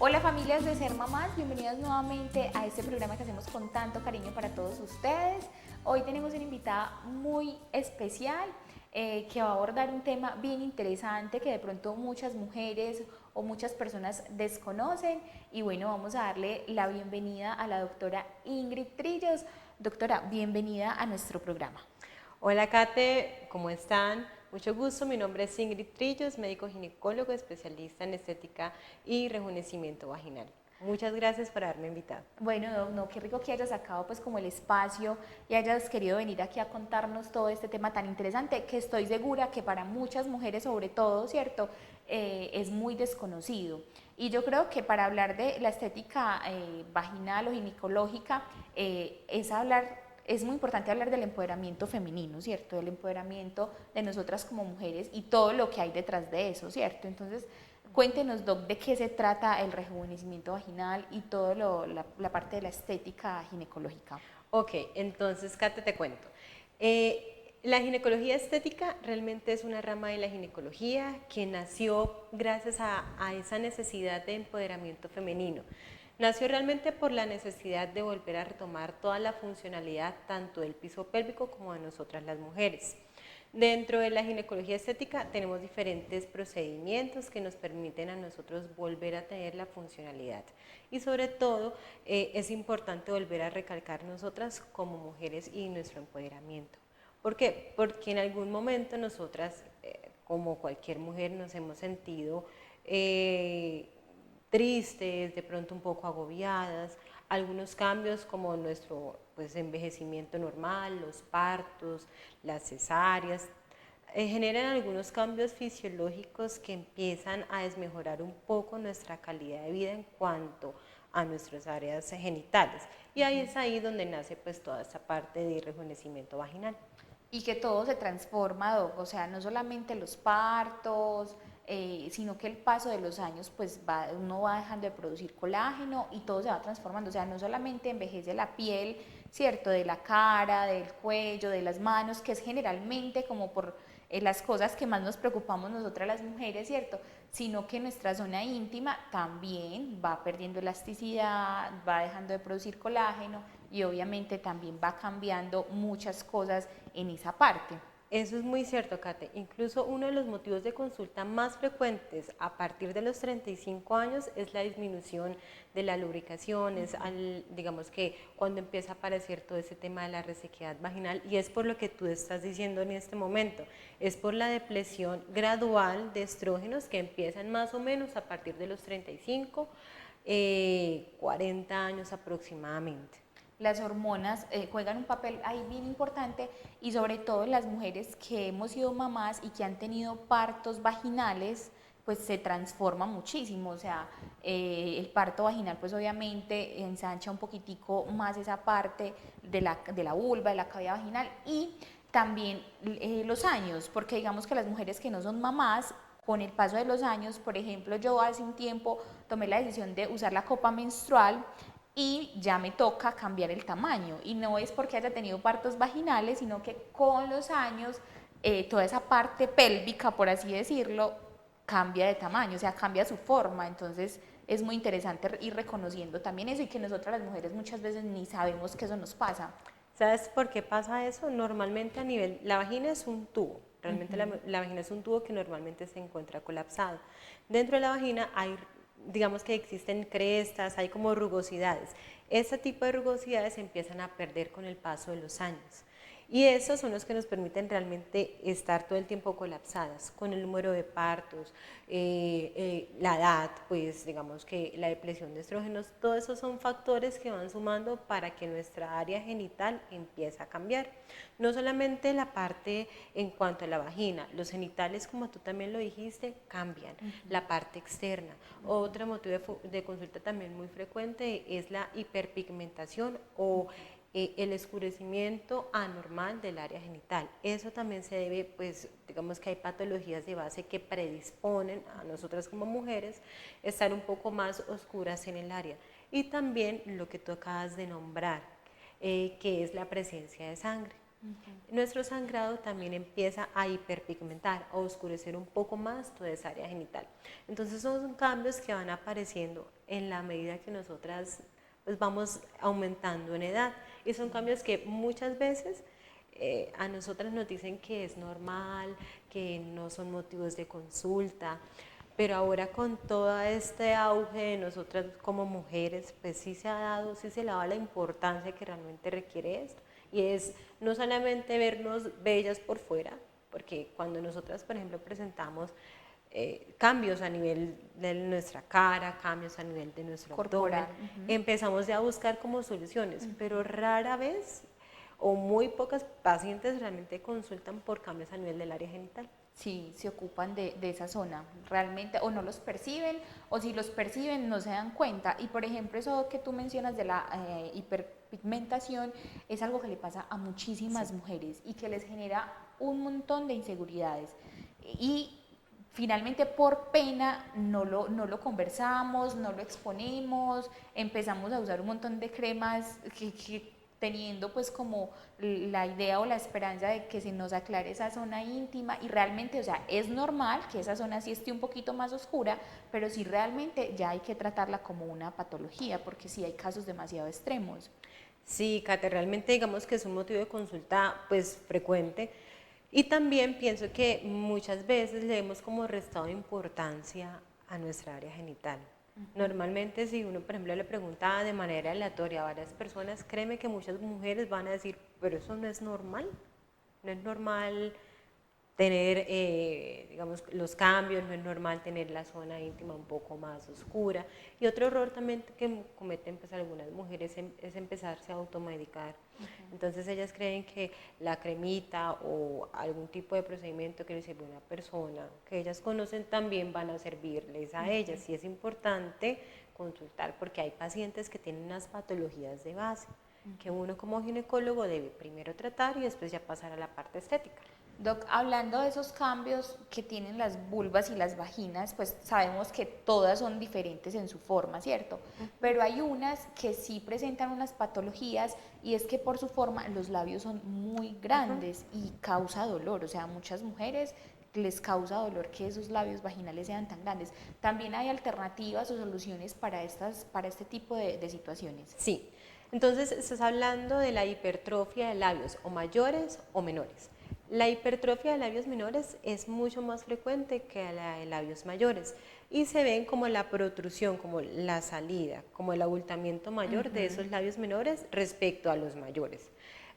Hola familias de Ser Mamás, bienvenidas nuevamente a este programa que hacemos con tanto cariño para todos ustedes. Hoy tenemos una invitada muy especial que va a abordar un tema bien interesante que de pronto muchas mujeres o muchas personas desconocen. Y bueno, vamos a darle la bienvenida a la doctora Ingrid Trillos. Doctora, bienvenida a nuestro programa. Hola Kate, ¿cómo están? Mucho gusto, mi nombre es Ingrid Trillos, médico ginecólogo, especialista en estética y rejuvenecimiento vaginal. Muchas gracias por haberme invitado. Bueno, no, qué rico que hayas sacado pues como el espacio y hayas querido venir aquí a contarnos todo este tema tan interesante que estoy segura que para muchas mujeres sobre todo, ¿cierto? Es muy desconocido. Y yo creo que para hablar de la estética vaginal o ginecológica es muy importante hablar del empoderamiento femenino, ¿cierto? Del empoderamiento de nosotras como mujeres y todo lo que hay detrás de eso, ¿cierto? Entonces, cuéntenos, Doc, de qué se trata el rejuvenecimiento vaginal y toda la parte de la estética ginecológica. Ok, entonces Kate, te cuento. La ginecología estética realmente es una rama de la ginecología que nació gracias a esa necesidad de empoderamiento femenino. Nació realmente por la necesidad de volver a retomar toda la funcionalidad tanto del piso pélvico como de nosotras las mujeres. Dentro de la ginecología estética tenemos diferentes procedimientos que nos permiten a nosotros volver a tener la funcionalidad y sobre todo es importante volver a recalcar nosotras como mujeres y nuestro empoderamiento. ¿Por qué? Porque en algún momento nosotras, como cualquier mujer, nos hemos sentido tristes, de pronto un poco agobiadas, algunos cambios como nuestro envejecimiento normal, los partos, las cesáreas, generan algunos cambios fisiológicos que empiezan a desmejorar un poco nuestra calidad de vida en cuanto a nuestras áreas genitales. Y ahí es ahí donde nace pues toda esta parte de rejuvenecimiento vaginal. Y que todo se transforma, Doc, o sea, no solamente los partos, sino que el paso de los años, pues uno va dejando de producir colágeno y todo se va transformando, o sea, no solamente envejece la piel, ¿cierto? De la cara, del cuello, de las manos, que es generalmente como por las cosas que más nos preocupamos nosotras las mujeres, ¿cierto? Sino que nuestra zona íntima también va perdiendo elasticidad, va dejando de producir colágeno y obviamente también va cambiando muchas cosas en esa parte. Eso es muy cierto, Kate. Incluso uno de los motivos de consulta más frecuentes a partir de los 35 años es la disminución de la lubricación, es digamos que cuando empieza a aparecer todo ese tema de la resequedad vaginal y es por lo que tú estás diciendo en este momento, es por la depleción gradual de estrógenos que empiezan más o menos a partir de los 35, 40 años aproximadamente. Las hormonas juegan un papel ahí bien importante y sobre todo las mujeres que hemos sido mamás y que han tenido partos vaginales, pues se transforma muchísimo, o sea, el parto vaginal pues obviamente ensancha un poquitico más esa parte de la vulva, de la cavidad vaginal y también los años, porque digamos que las mujeres que no son mamás, con el paso de los años, por ejemplo, yo hace un tiempo tomé la decisión de usar la copa menstrual y ya me toca cambiar el tamaño. Y no es porque haya tenido partos vaginales, sino que con los años toda esa parte pélvica, por así decirlo, cambia de tamaño, o sea, cambia su forma. Entonces es muy interesante ir reconociendo también eso y que nosotras las mujeres muchas veces ni sabemos que eso nos pasa. ¿Sabes por qué pasa eso? Normalmente a nivel, la vagina es un tubo, realmente la vagina es un tubo que normalmente se encuentra colapsado. Dentro de la vagina hay, digamos que existen crestas, hay como rugosidades. Ese tipo de rugosidades se empiezan a perder con el paso de los años. Y esos son los que nos permiten realmente estar todo el tiempo colapsadas, con el número de partos, la edad, pues digamos que la depresión de estrógenos, todos esos son factores que van sumando para que nuestra área genital empiece a cambiar. No solamente la parte en cuanto a la vagina, los genitales, como tú también lo dijiste, cambian, la parte externa. Otro motivo de consulta también muy frecuente es la hiperpigmentación o el escurecimiento anormal del área genital. Eso también se debe, pues, digamos que hay patologías de base que predisponen a nosotras como mujeres estar un poco más oscuras en el área. Y también lo que tú acabas de nombrar, que es la presencia de sangre. Nuestro sangrado también empieza a hiperpigmentar, a oscurecer un poco más toda esa área genital. Entonces son cambios que van apareciendo en la medida que nosotras pues, vamos aumentando en edad. Y son cambios que muchas veces a nosotras nos dicen que es normal, que no son motivos de consulta, pero ahora con todo este auge de nosotras como mujeres, pues sí se ha dado, sí se le ha dado la importancia que realmente requiere esto. Y es no solamente vernos bellas por fuera, porque cuando nosotras, por ejemplo, presentamos cambios a nivel de nuestra cara, cambios a nivel de nuestro abdomen, Corporal. empezamos ya a buscar como soluciones, pero rara vez o muy pocas pacientes realmente consultan por cambios a nivel del área genital. Sí, se ocupan de esa zona, realmente o no los perciben o si los perciben no se dan cuenta. Y por ejemplo, eso que tú mencionas de la hiperpigmentación es algo que le pasa a Sí. muchísimas mujeres y que les genera un montón de inseguridades. Y finalmente por pena no lo conversamos, no lo exponemos, empezamos a usar un montón de cremas que teniendo pues como la idea o la esperanza de que se nos aclare esa zona íntima y realmente, o sea, es normal que esa zona sí esté un poquito más oscura, pero sí realmente ya hay que tratarla como una patología porque sí hay casos demasiado extremos. Sí, Kate, realmente digamos que es un motivo de consulta pues frecuente y también pienso que muchas veces le hemos como restado importancia a nuestra área genital. Normalmente si uno por ejemplo le pregunta de manera aleatoria a varias personas, créeme que muchas mujeres van a decir, pero eso no es normal, no es normal tener, digamos, los cambios, no es normal tener la zona íntima un poco más oscura. Y otro error también que cometen pues, algunas mujeres es empezarse a automedicar. Entonces ellas creen que la cremita o algún tipo de procedimiento que les sirve a una persona que ellas conocen también van a servirles a ellas. Y es importante consultar porque hay pacientes que tienen unas patologías de base que uno como ginecólogo debe primero tratar y después ya pasar a la parte estética. Doc, hablando de esos cambios que tienen las vulvas y las vaginas, pues sabemos que todas son diferentes en su forma, ¿cierto? Pero hay unas que sí presentan unas patologías y es que por su forma los labios son muy grandes y causa dolor, o sea, a muchas mujeres les causa dolor que esos labios vaginales sean tan grandes. También hay alternativas o soluciones para este tipo de situaciones. Sí, entonces estás hablando de la hipertrofia de labios o mayores o menores. La hipertrofia de labios menores es mucho más frecuente que la de labios mayores y se ven como la protrusión, como la salida, como el abultamiento mayor de esos labios menores respecto a los mayores.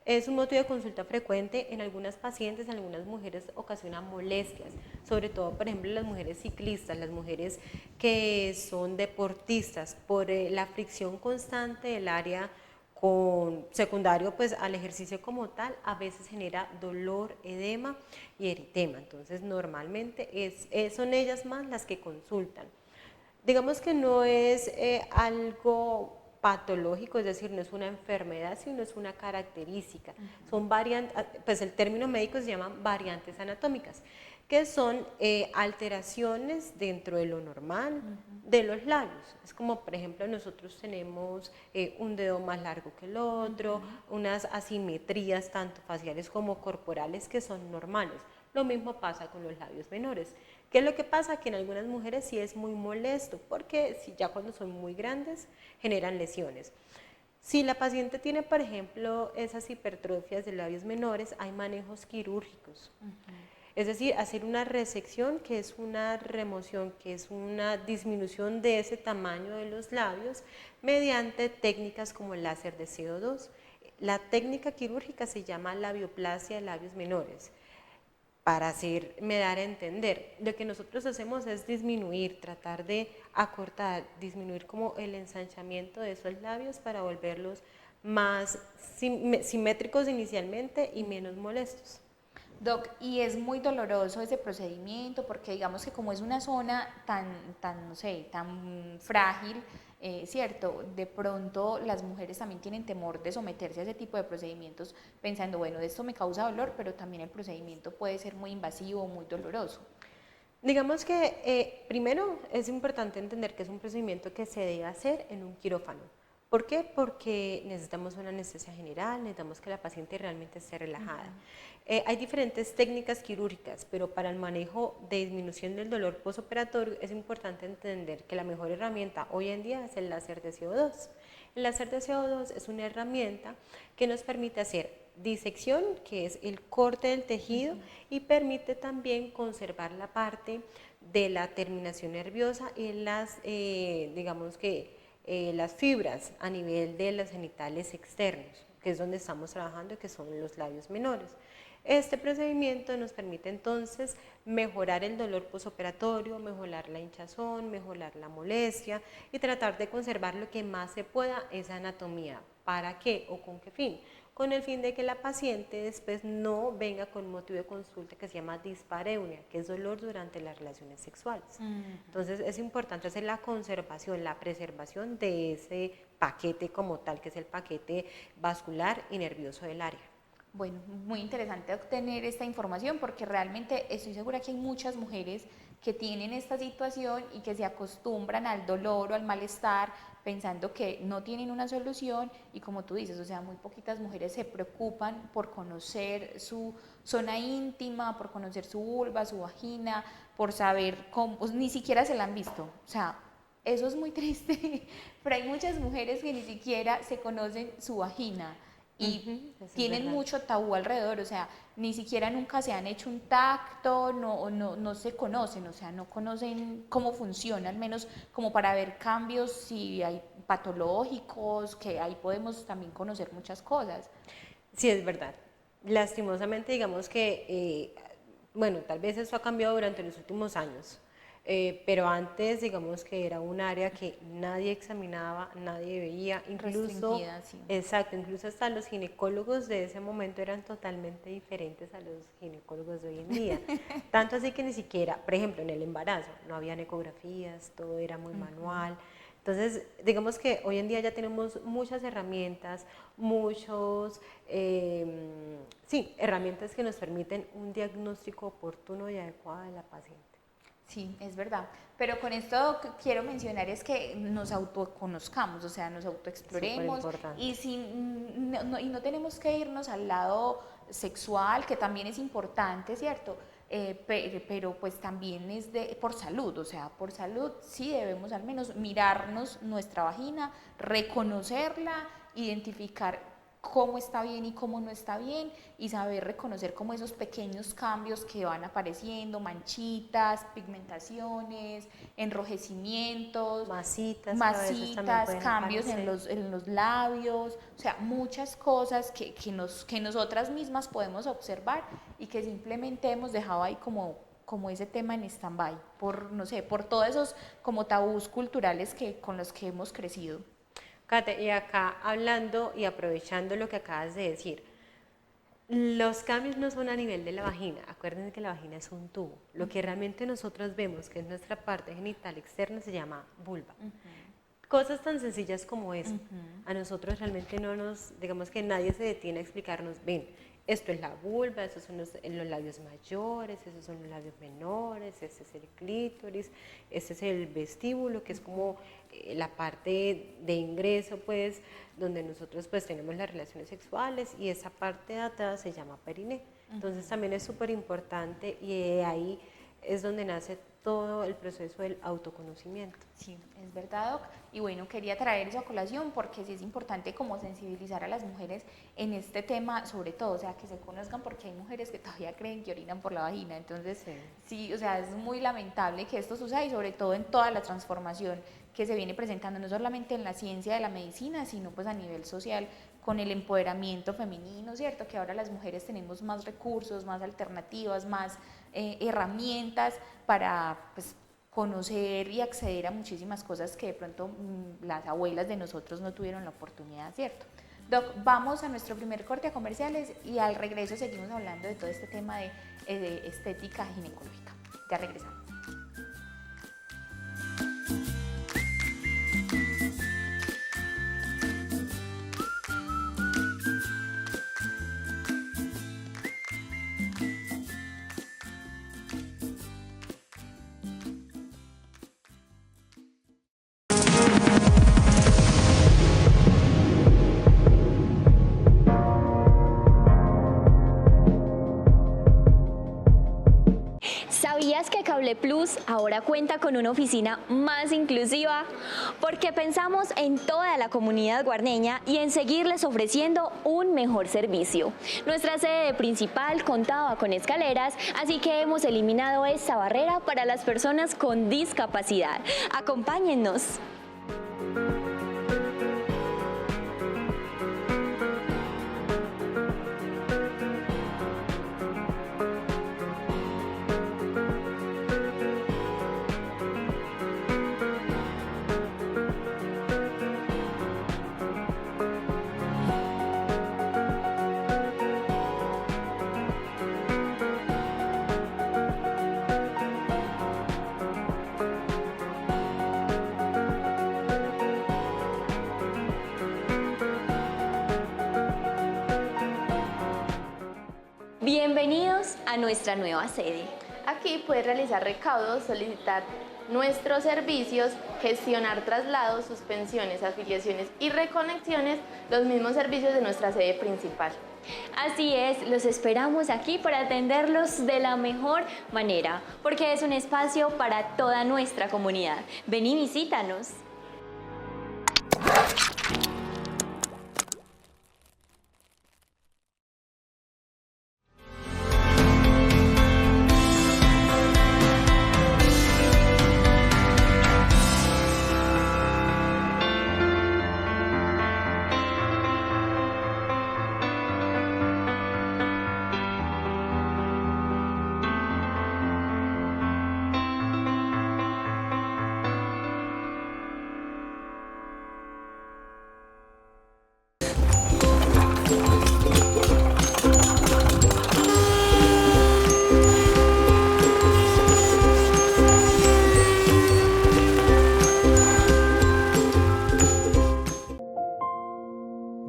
Es un motivo de consulta frecuente en algunas pacientes, en algunas mujeres ocasiona molestias, sobre todo, por ejemplo, las mujeres ciclistas, las mujeres que son deportistas, por la fricción constante del área con secundario pues al ejercicio como tal, a veces genera dolor, edema y eritema. Entonces, normalmente son ellas más las que consultan. Digamos que no es algo patológico, es decir, no es una enfermedad, sino es una característica. Son variantes, pues el término médico se llama variantes anatómicas, que son alteraciones dentro de lo normal de los labios. Es como, por ejemplo, nosotros tenemos un dedo más largo que el otro, unas asimetrías tanto faciales como corporales que son normales. Lo mismo pasa con los labios menores. ¿Qué es lo que pasa? Que en algunas mujeres sí es muy molesto, porque si ya cuando son muy grandes generan lesiones. Si la paciente tiene, por ejemplo, esas hipertrofias de labios menores, hay manejos quirúrgicos. Es decir, hacer una resección, que es una remoción, que es una disminución de ese tamaño de los labios, mediante técnicas como el láser de CO2. La técnica quirúrgica se llama labioplasia de labios menores. Para hacerme dar a entender, lo que nosotros hacemos es disminuir, tratar de acortar, disminuir como el ensanchamiento de esos labios para volverlos más simétricos inicialmente y menos molestos. Doc, y es muy doloroso ese procedimiento porque digamos que como es una zona tan, no sé, tan frágil, ¿cierto? De pronto las mujeres también tienen temor de someterse a ese tipo de procedimientos pensando, bueno, esto me causa dolor, pero también el procedimiento puede ser muy invasivo, muy doloroso. Digamos que primero es importante entender que es un procedimiento que se debe hacer en un quirófano, ¿Por qué? Porque necesitamos una anestesia general, necesitamos que la paciente realmente esté relajada. Hay diferentes técnicas quirúrgicas, pero para el manejo de disminución del dolor postoperatorio es importante entender que la mejor herramienta hoy en día es el láser de CO2. El láser de CO2 es una herramienta que nos permite hacer disección, que es el corte del tejido, y permite también conservar la parte de la terminación nerviosa y las, digamos que, las fibras a nivel de los genitales externos, que es donde estamos trabajando, que son los labios menores. Este procedimiento nos permite entonces mejorar el dolor postoperatorio, mejorar la hinchazón, mejorar la molestia y tratar de conservar lo que más se pueda esa anatomía. ¿Para qué o con qué fin? Con el fin de que la paciente después no venga con motivo de consulta que se llama dispareunia, que es dolor durante las relaciones sexuales. Entonces es importante hacer la conservación, la preservación de ese paquete como tal, que es el paquete vascular y nervioso del área. Bueno, muy interesante obtener esta información porque realmente estoy segura que hay muchas mujeres que tienen esta situación y que se acostumbran al dolor o al malestar pensando que no tienen una solución y como tú dices, o sea, muy poquitas mujeres se preocupan por conocer su zona íntima, por conocer su vulva, su vagina, por saber cómo, pues, ni siquiera se la han visto, o sea, eso es muy triste, pero hay muchas mujeres que ni siquiera se conocen su vagina y tienen mucho tabú alrededor, o sea, ni siquiera nunca se han hecho un tacto, no se conocen, o sea, no conocen cómo funciona, al menos como para ver cambios, si hay patológicos, que ahí podemos también conocer muchas cosas. Sí, es verdad. Lastimosamente, digamos que, bueno, tal vez eso ha cambiado durante los últimos años. Pero antes, digamos que era un área que nadie examinaba, nadie veía, incluso, sí. exacto, incluso hasta los ginecólogos de ese momento eran totalmente diferentes a los ginecólogos de hoy en día. Tanto así que ni siquiera, por ejemplo, en el embarazo, no habían ecografías, todo era muy manual. Entonces, digamos que hoy en día ya tenemos muchas herramientas, sí, herramientas que nos permiten un diagnóstico oportuno y adecuado de la paciente. Sí, es verdad. Pero con esto quiero mencionar es que nos autoconozcamos, o sea, nos autoexploremos y, y no tenemos que irnos al lado sexual, que también es importante, ¿cierto? Pero pues también es por salud, o sea, por salud sí debemos al menos mirarnos nuestra vagina, reconocerla, identificar cómo está bien y cómo no está bien y saber reconocer como esos pequeños cambios que van apareciendo, manchitas, pigmentaciones, enrojecimientos, masitas, cambios en los labios, o sea, muchas cosas que nosotras mismas podemos observar y que simplemente hemos dejado ahí como ese tema en stand-by, por, no sé, por todos esos como tabús culturales con los que hemos crecido. Kate, y acá hablando y aprovechando lo que acabas de decir, los cambios no son a nivel de la vagina, acuérdense que la vagina es un tubo, lo que realmente nosotros vemos que es nuestra parte genital externa se llama vulva. Cosas tan sencillas como eso, a nosotros realmente no nos, digamos que nadie se detiene a explicarnos, ven, esto es la vulva, estos son los labios mayores, esos son los labios menores, este es el clítoris, este es el vestíbulo, que es como la parte de ingreso, pues, donde nosotros pues tenemos las relaciones sexuales y esa parte de atrás se llama periné. Entonces también es súper importante y ahí es donde nace todo el proceso del autoconocimiento. Sí, es verdad, Doc. Y bueno, quería traer eso a colación porque sí es importante como sensibilizar a las mujeres en este tema, sobre todo, o sea, que se conozcan porque hay mujeres que todavía creen que orinan por la vagina. Entonces, sí, o sea, es muy lamentable que esto suceda y sobre todo en toda la transformación que se viene presentando, no solamente en la ciencia de la medicina, sino pues a nivel social, con el empoderamiento femenino, ¿cierto? Que ahora las mujeres tenemos más recursos, más alternativas, más herramientas para pues, conocer y acceder a muchísimas cosas que de pronto las abuelas de nosotros no tuvieron la oportunidad, ¿cierto? Doc, vamos a nuestro primer corte a comerciales y al regreso seguimos hablando de todo este tema de estética ginecológica. Ya regresamos. ¿Sabías que Cable Plus ahora cuenta con una oficina más inclusiva? Porque pensamos en toda la comunidad guarneña y en seguirles ofreciendo un mejor servicio. Nuestra sede principal contaba con escaleras, así que hemos eliminado esta barrera para las personas con discapacidad. Acompáñennos. Bienvenidos a nuestra nueva sede. Aquí puedes realizar recaudos, solicitar nuestros servicios, gestionar traslados, suspensiones, afiliaciones y reconexiones, los mismos servicios de nuestra sede principal. Así es, los esperamos aquí para atenderlos de la mejor manera, porque es un espacio para toda nuestra comunidad. Ven y visítanos.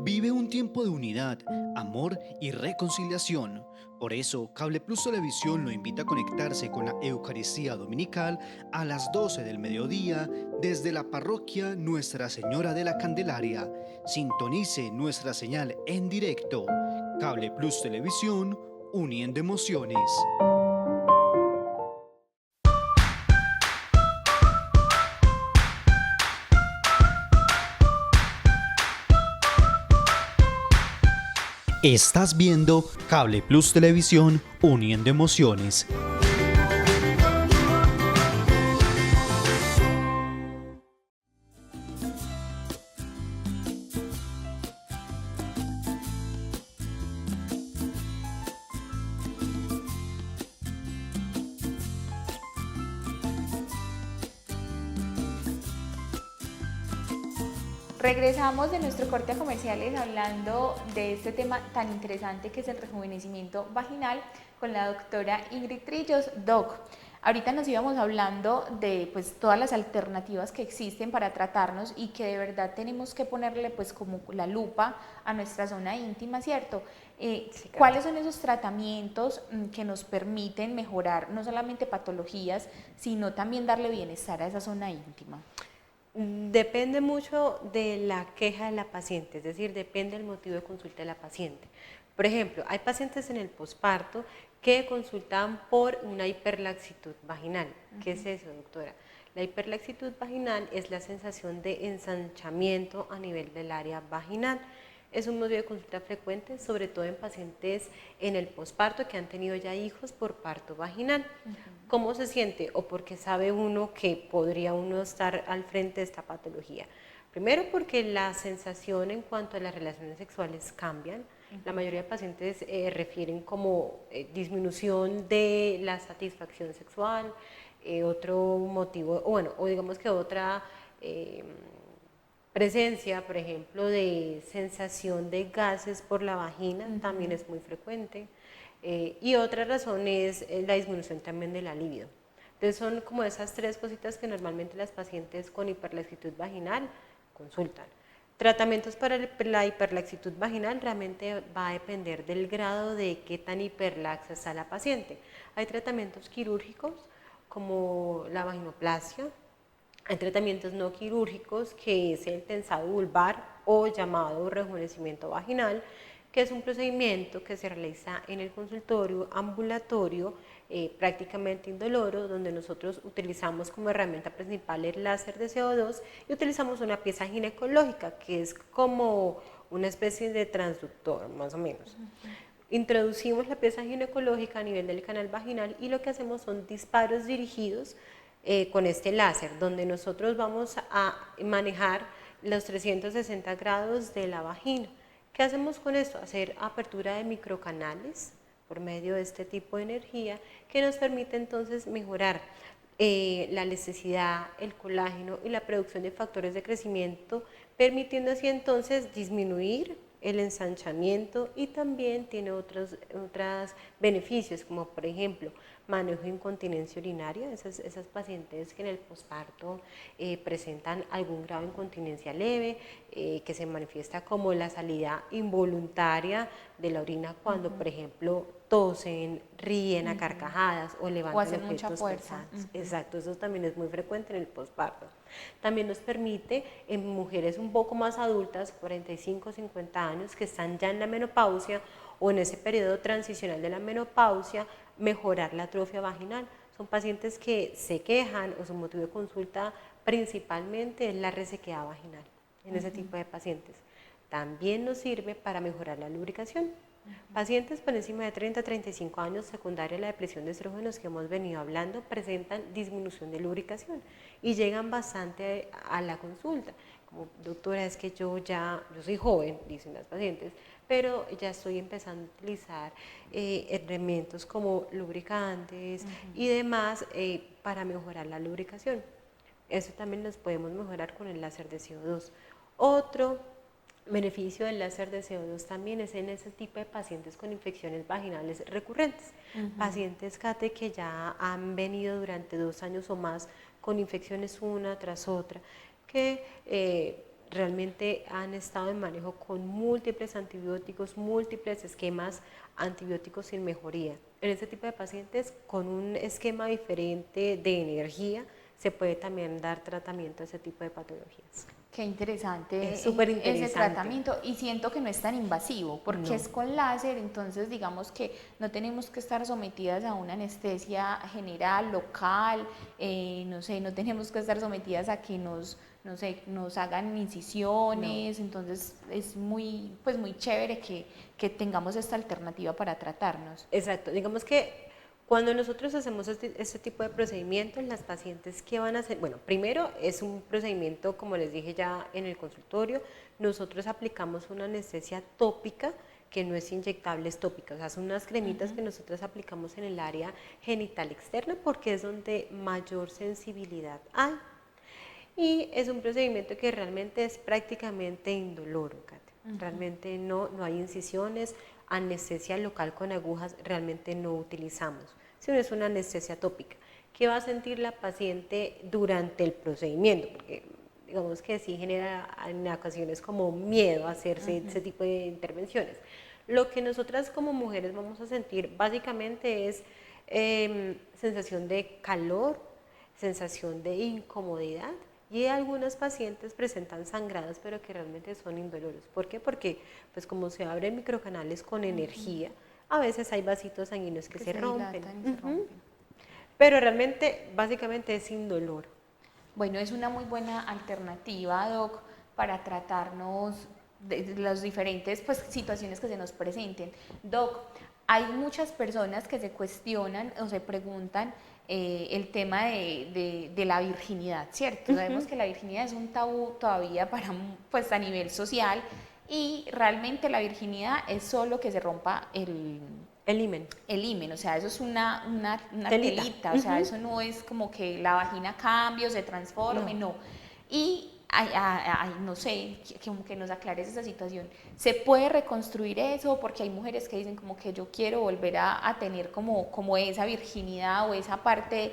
Vive un tiempo de unidad, amor y reconciliación. Por eso, Cable Plus Televisión lo invita a conectarse con la Eucaristía Dominical a las 12 del mediodía desde la parroquia Nuestra Señora de la Candelaria. Sintonice nuestra señal en directo. Cable Plus Televisión, uniendo emociones. Estás viendo Cable Plus Televisión, uniendo emociones. Regresamos de nuestro corte a comerciales hablando de este tema tan interesante que es el rejuvenecimiento vaginal con la doctora Ingrid Trillos. Doc, ahorita nos íbamos hablando de pues todas las alternativas que existen para tratarnos y que de verdad tenemos que ponerle pues como la lupa a nuestra zona íntima, ¿cierto? Sí, claro. ¿Cuáles son esos tratamientos que nos permiten mejorar no solamente patologías, sino también darle bienestar a esa zona íntima? Depende mucho de la queja de la paciente, es decir, depende del motivo de consulta de la paciente. Por ejemplo, hay pacientes en el posparto que consultan por una hiperlaxitud vaginal. ¿Qué es eso, doctora? La hiperlaxitud vaginal es la sensación de ensanchamiento a nivel del área vaginal. Es un motivo de consulta frecuente, sobre todo en pacientes en el posparto que han tenido ya hijos por parto vaginal. ¿Cómo se siente? O porque sabe uno que podría uno estar al frente de esta patología. Primero porque la sensación en cuanto a las relaciones sexuales cambian. La mayoría de pacientes refieren como disminución de la satisfacción sexual, otro motivo, o digamos que otra presencia, por ejemplo, de sensación de gases por la vagina, también es muy frecuente. Y otra razón es la disminución también de la libido. Entonces son como esas tres cositas que normalmente las pacientes con hiperlaxitud vaginal consultan. Tratamientos para la hiperlaxitud vaginal realmente va a depender del grado de qué tan hiperlaxa está la paciente. Hay tratamientos quirúrgicos como la vaginoplastia. Hay tratamientos no quirúrgicos que es el tensado vulvar o llamado rejuvenecimiento vaginal, que es un procedimiento que se realiza en el consultorio ambulatorio, prácticamente indoloro, donde nosotros utilizamos como herramienta principal el láser de CO2 y utilizamos una pieza ginecológica, que es como una especie de transductor, más o menos. Introducimos la pieza ginecológica a nivel del canal vaginal y lo que hacemos son disparos dirigidos con este láser, donde nosotros vamos a manejar los 360 grados de la vagina. ¿Qué hacemos con esto? Hacer apertura de microcanales por medio de este tipo de energía que nos permite entonces mejorar la elasticidad, el colágeno y la producción de factores de crecimiento, permitiendo así entonces disminuir el ensanchamiento y también tiene otros beneficios, como por ejemplo manejo de incontinencia urinaria, esas pacientes que en el posparto presentan algún grado de incontinencia leve, que se manifiesta como la salida involuntaria de la orina cuando, por ejemplo, tosen, ríen a carcajadas o levantan hacen mucha objetos fuerza. pesados. Exacto, eso también es muy frecuente en el posparto. También nos permite en mujeres un poco más adultas, 45 o 50 años, que están ya en la menopausia o en ese periodo transicional de la menopausia, mejorar la atrofia vaginal. Son pacientes que se quejan o su motivo de consulta principalmente es la resequedad vaginal en ese tipo de pacientes. También nos sirve para mejorar la lubricación. Pacientes por encima de 30 a 35 años secundaria a la depresión de estrógenos que hemos venido hablando presentan disminución de lubricación y llegan bastante a la consulta. Como doctora, es que yo soy joven, dicen las pacientes, pero ya estoy empezando a utilizar herramientas como lubricantes y demás para mejorar la lubricación. Eso también los podemos mejorar con el láser de CO2. Otro beneficio del láser de CO2 también es en ese tipo de pacientes con infecciones vaginales recurrentes, pacientes CATE que ya han venido durante 2 años o más con infecciones una tras otra, que realmente han estado en manejo con múltiples antibióticos, múltiples esquemas antibióticos sin mejoría. En este tipo de pacientes con un esquema diferente de energía se puede también dar tratamiento a ese tipo de patologías. Qué interesante, Es súper interesante ese tratamiento, y siento que no es tan invasivo porque No. es con láser, entonces digamos que no tenemos que estar sometidas a una anestesia general, local, no sé, no tenemos que estar sometidas a que nos hagan incisiones, entonces es muy chévere que tengamos esta alternativa para tratarnos. Exacto, digamos que cuando nosotros hacemos este tipo de procedimientos, las pacientes que van a hacer, bueno, primero es un procedimiento, como les dije ya en el consultorio, nosotros aplicamos una anestesia tópica que no es inyectable, es tópica, o sea, son unas cremitas que nosotros aplicamos en el área genital externa porque es donde mayor sensibilidad hay. Y es un procedimiento que realmente es prácticamente indoloro, Kate. Realmente no hay incisiones, anestesia local con agujas realmente no utilizamos, sino es una anestesia tópica. ¿Qué va a sentir la paciente durante el procedimiento? Porque digamos que sí genera en ocasiones como miedo a hacerse ese tipo de intervenciones. Lo que nosotras como mujeres vamos a sentir básicamente es sensación de calor, sensación de incomodidad, y algunas pacientes presentan sangrados pero que realmente son indoloros. ¿Por qué? Porque pues como se abren microcanales con energía, a veces hay vasitos sanguíneos que se rompen. dilatan y se rompen. Pero realmente básicamente es indoloro. Bueno, es una muy buena alternativa, Doc, para tratarnos de las diferentes situaciones que se nos presenten. Doc, hay muchas personas que se cuestionan o se preguntan el tema de la virginidad, ¿cierto? Sabemos que la virginidad es un tabú todavía a nivel social, y realmente la virginidad es solo que se rompa el himen, o sea, eso es una telita, o sea, eso no es como que la vagina cambie o se transforme, no. Y no sé, como que nos aclares esa situación. ¿Se puede reconstruir eso? Porque hay mujeres que dicen como que yo quiero volver a tener como esa virginidad o esa parte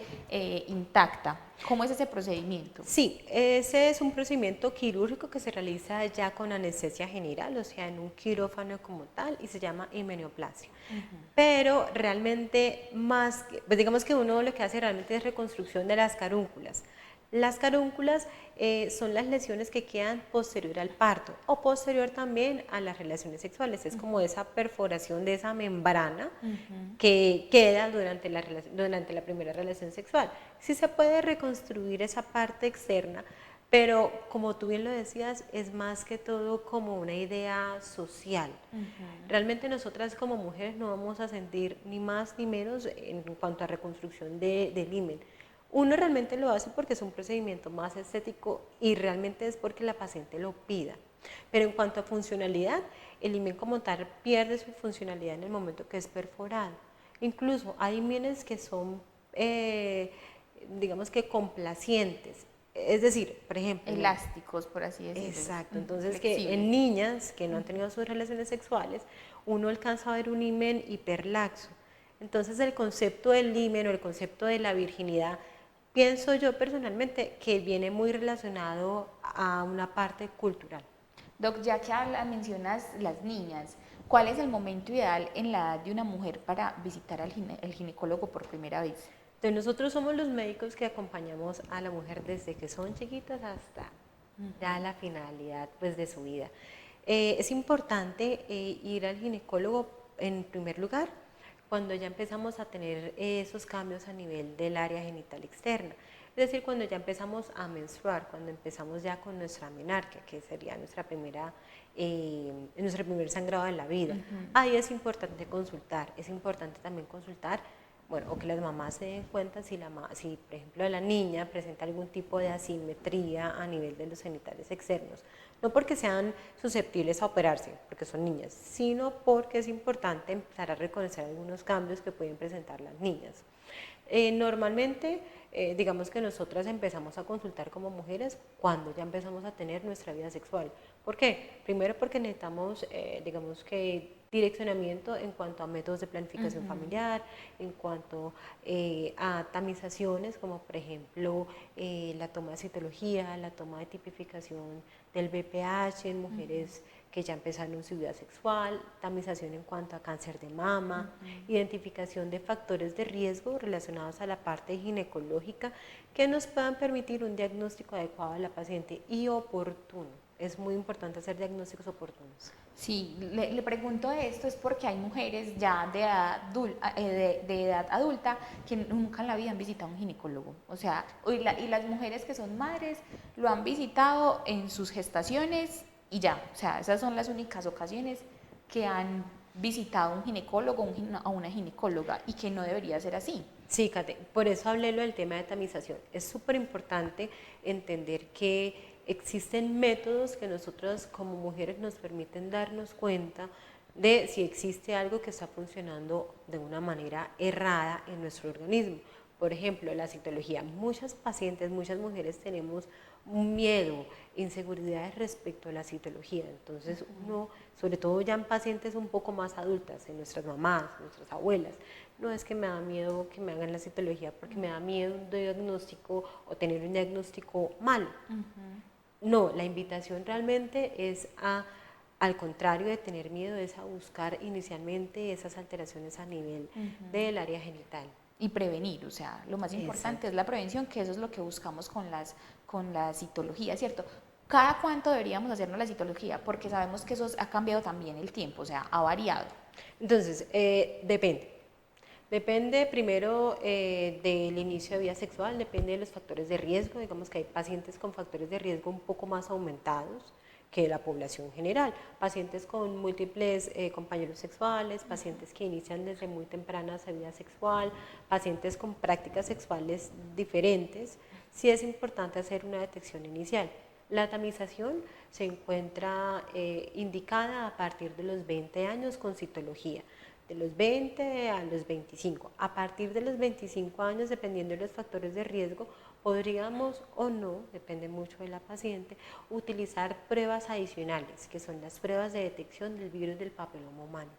intacta. ¿Cómo es ese procedimiento? Sí, ese es un procedimiento quirúrgico que se realiza ya con anestesia general, o sea, en un quirófano como tal, y se llama himenoplastia. Pero realmente pues digamos que uno lo que hace realmente es reconstrucción de las carúnculas. Las carúnculas son las lesiones que quedan posterior al parto o posterior también a las relaciones sexuales. Es como esa perforación de esa membrana que queda durante la primera relación sexual. Sí se puede reconstruir esa parte externa, pero como tú bien lo decías, es más que todo como una idea social. Realmente nosotras como mujeres no vamos a sentir ni más ni menos en cuanto a reconstrucción del himen. Uno realmente lo hace porque es un procedimiento más estético y realmente es porque la paciente lo pida. Pero en cuanto a funcionalidad, el himen como tal pierde su funcionalidad en el momento que es perforado. Incluso hay himenes que son, digamos que complacientes. Es decir, por ejemplo, Elásticos, por así decirlo. exacto, entonces que Flexibles. en niñas que no han tenido sus relaciones sexuales, uno alcanza a ver un himen hiperlaxo. Entonces el concepto del himen o el concepto de la virginidad, pienso yo personalmente que viene muy relacionado a una parte cultural. Doc, ya que mencionas las niñas, ¿cuál es el momento ideal en la edad de una mujer para visitar el ginecólogo por primera vez? Entonces nosotros somos los médicos que acompañamos a la mujer desde que son chiquitas hasta ya la finalidad pues, de su vida. Es importante ir al ginecólogo en primer lugar cuando ya empezamos a tener esos cambios a nivel del área genital externa. Es decir, cuando ya empezamos a menstruar, cuando empezamos ya con nuestra menarquia, que sería nuestro primer sangrado de la vida. Ahí es importante consultar, es importante también consultar, bueno, o que las mamás se den cuenta si, si, por ejemplo, la niña presenta algún tipo de asimetría a nivel de los genitales externos. No porque sean susceptibles a operarse, porque son niñas, sino porque es importante empezar a reconocer algunos cambios que pueden presentar las niñas. Normalmente, digamos que nosotras empezamos a consultar como mujeres cuando ya empezamos a tener nuestra vida sexual. ¿Por qué? Primero porque necesitamos, digamos que, direccionamiento en cuanto a métodos de planificación familiar, en cuanto a tamizaciones, como por ejemplo la toma de citología, la toma de tipificación del BPH en mujeres que ya empezaron su vida sexual, tamización en cuanto a cáncer de mama, identificación de factores de riesgo relacionados a la parte ginecológica que nos puedan permitir un diagnóstico adecuado a la paciente y oportuno. Es muy importante hacer diagnósticos oportunos. Sí, le pregunto esto es porque hay mujeres ya de edad adulta que nunca en la vida han visitado un ginecólogo. O sea, y las mujeres que son madres lo han visitado en sus gestaciones y ya. O sea, esas son las únicas ocasiones que han visitado un ginecólogo o una ginecóloga y que no debería ser así. Sí, Kate, por eso hablé lo del tema de tamización. Es súper importante entender que existen métodos que nosotros como mujeres nos permiten darnos cuenta de si existe algo que está funcionando de una manera errada en nuestro organismo. Por ejemplo, la citología. Muchas pacientes, muchas mujeres tenemos un miedo, inseguridades respecto a la citología. Entonces uno, sobre todo ya en pacientes un poco más adultas, en nuestras mamás, nuestras abuelas, no es que me da miedo que me hagan la citología porque me da miedo un diagnóstico o tener un diagnóstico malo. No, la invitación realmente es al contrario de tener miedo, es a buscar inicialmente esas alteraciones a nivel del área genital. Y prevenir, o sea, lo más importante es la prevención, que eso es lo que buscamos con la citología, ¿cierto? ¿Cada cuánto deberíamos hacernos la citología? Porque sabemos que eso ha cambiado también el tiempo, o sea, ha variado. Entonces, depende. Depende primero del inicio de vida sexual, depende de los factores de riesgo. Digamos que hay pacientes con factores de riesgo un poco más aumentados que la población general. Pacientes con múltiples compañeros sexuales, pacientes que inician desde muy temprana su vida sexual, pacientes con prácticas sexuales diferentes. Sí es importante hacer una detección inicial. La tamización se encuentra indicada a partir de los 20 años con citología. De los 20 a los 25. A partir de los 25 años, dependiendo de los factores de riesgo, podríamos o no, depende mucho de la paciente, utilizar pruebas adicionales, que son las pruebas de detección del virus del papiloma humano.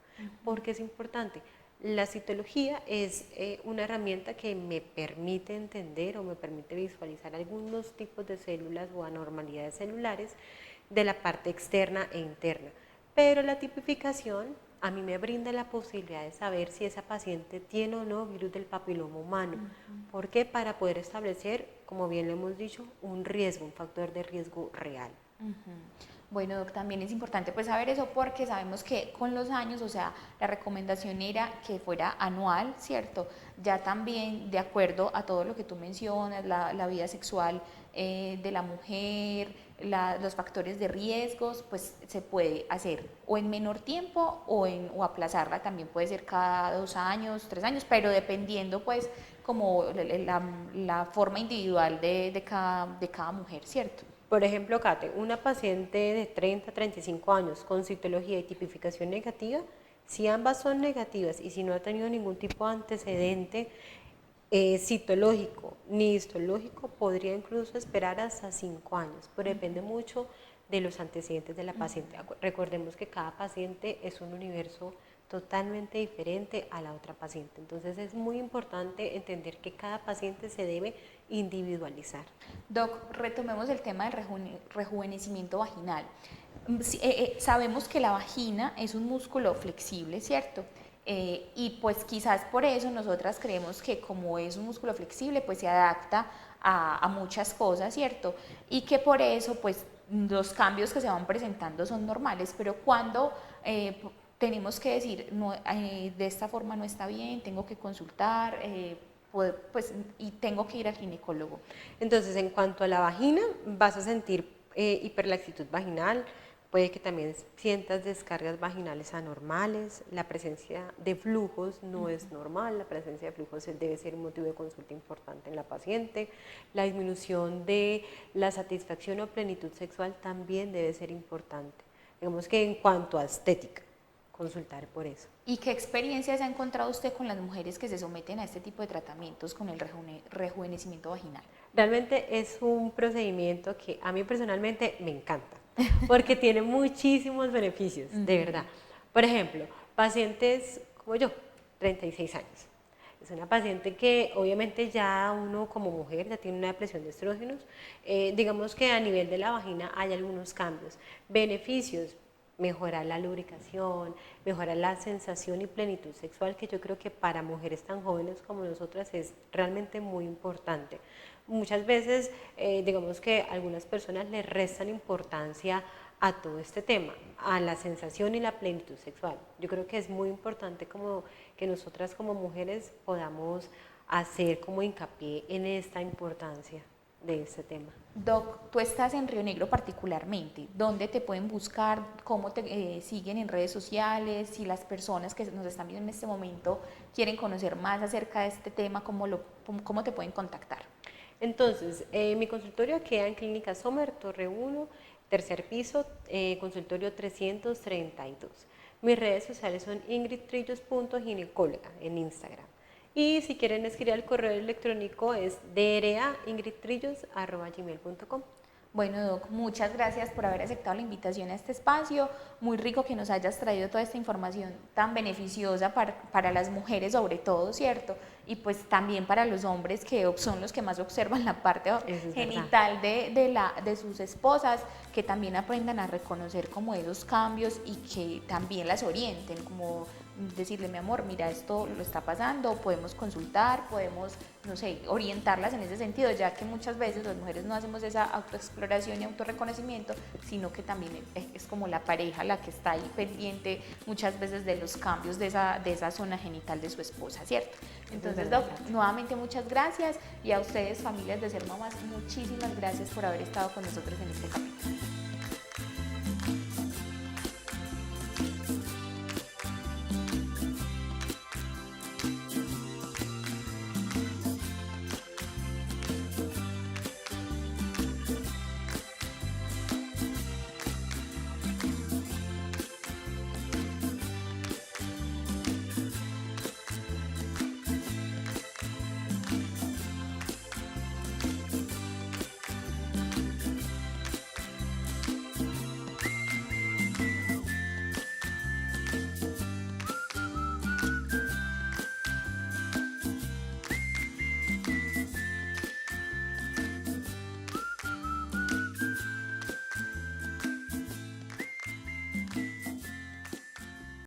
¿Por qué es importante? La citología es una herramienta que me permite entender o me permite visualizar algunos tipos de células o anormalidades celulares de la parte externa e interna. Pero la tipificación a mí me brinda la posibilidad de saber si esa paciente tiene o no virus del papiloma humano. ¿Por qué? Para poder establecer, como bien lo hemos dicho, un riesgo, un factor de riesgo real. Bueno, Doc, también es importante pues saber eso porque sabemos que con los años, o sea, la recomendación era que fuera anual, ¿cierto? Ya también de acuerdo a todo lo que tú mencionas, la vida sexual de la mujer, los factores de riesgos, pues se puede hacer o en menor tiempo o aplazarla, también puede ser cada 2 años, 3 años, pero dependiendo pues como la forma individual de cada mujer, ¿cierto? Por ejemplo, Kate, una paciente de 30 a 35 años con citología y tipificación negativa, si ambas son negativas y si no ha tenido ningún tipo de antecedente citológico ni histológico, podría incluso esperar hasta 5 años, pero depende mucho de los antecedentes de la paciente. Recordemos que cada paciente es un universo totalmente diferente a la otra paciente, entonces es muy importante entender que cada paciente se debe individualizar. Doc, retomemos el tema del rejuvenecimiento vaginal. Sabemos que la vagina es un músculo flexible, ¿cierto? Y pues quizás por eso nosotras creemos que como es un músculo flexible, pues se adapta a muchas cosas, ¿cierto? Y que por eso pues los cambios que se van presentando son normales, pero cuando tenemos que decir, no, de esta forma no está bien, tengo que consultar, pues, y tengo que ir al ginecólogo. Entonces, en cuanto a la vagina, vas a sentir hiperlaxitud vaginal, puede que también sientas descargas vaginales anormales, la presencia de flujos no es normal, la presencia de flujos debe ser un motivo de consulta importante en la paciente, la disminución de la satisfacción o plenitud sexual también debe ser importante. Digamos que en cuanto a estética, consultar por eso. ¿Y qué experiencias ha encontrado usted con las mujeres que se someten a este tipo de tratamientos con el rejuvenecimiento vaginal? Realmente es un procedimiento que a mí personalmente me encanta, porque tiene muchísimos beneficios, de verdad. Por ejemplo, pacientes como yo, 36 años. Es una paciente que obviamente ya uno como mujer ya tiene una depresión de estrógenos. Digamos que a nivel de la vagina hay algunos cambios. Beneficios: mejorar la lubricación, mejorar la sensación y plenitud sexual, que yo creo que para mujeres tan jóvenes como nosotras es realmente muy importante. Muchas veces, digamos que algunas personas le restan importancia a todo este tema, a la sensación y la plenitud sexual. Yo creo que es muy importante como que nosotras como mujeres podamos hacer como hincapié en esta importancia de este tema. Doc, tú estás en Río Negro particularmente, ¿dónde te pueden buscar? ¿Cómo te siguen en redes sociales? Si las personas que nos están viendo en este momento quieren conocer más acerca de este tema, ¿cómo te pueden contactar? Entonces, mi consultorio queda en Clínica Sommer, Torre 1, tercer piso, consultorio 332. Mis redes sociales son ingridtrillos.ginecóloga en Instagram. Y si quieren escribir al correo electrónico es dra.ingridtrillos@gmail.com. Bueno, Doc, muchas gracias por haber aceptado la invitación a este espacio. Muy rico que nos hayas traído toda esta información tan beneficiosa para las mujeres sobre todo, ¿cierto? Y pues también para los hombres que son los que más observan la parte genital de sus esposas, que también aprendan a reconocer como esos cambios y que también las orienten, como decirle, mi amor, mira, esto lo está pasando, podemos consultar, podemos, no sé, orientarlas en ese sentido, ya que muchas veces las mujeres no hacemos esa autoexploración y autorreconocimiento, sino que también es como la pareja la que está ahí pendiente muchas veces de los cambios de esa zona genital de su esposa, ¿cierto? Entonces, Doc, nuevamente muchas gracias, y a ustedes, familias de Ser Mamás, muchísimas gracias por haber estado con nosotros en este capítulo.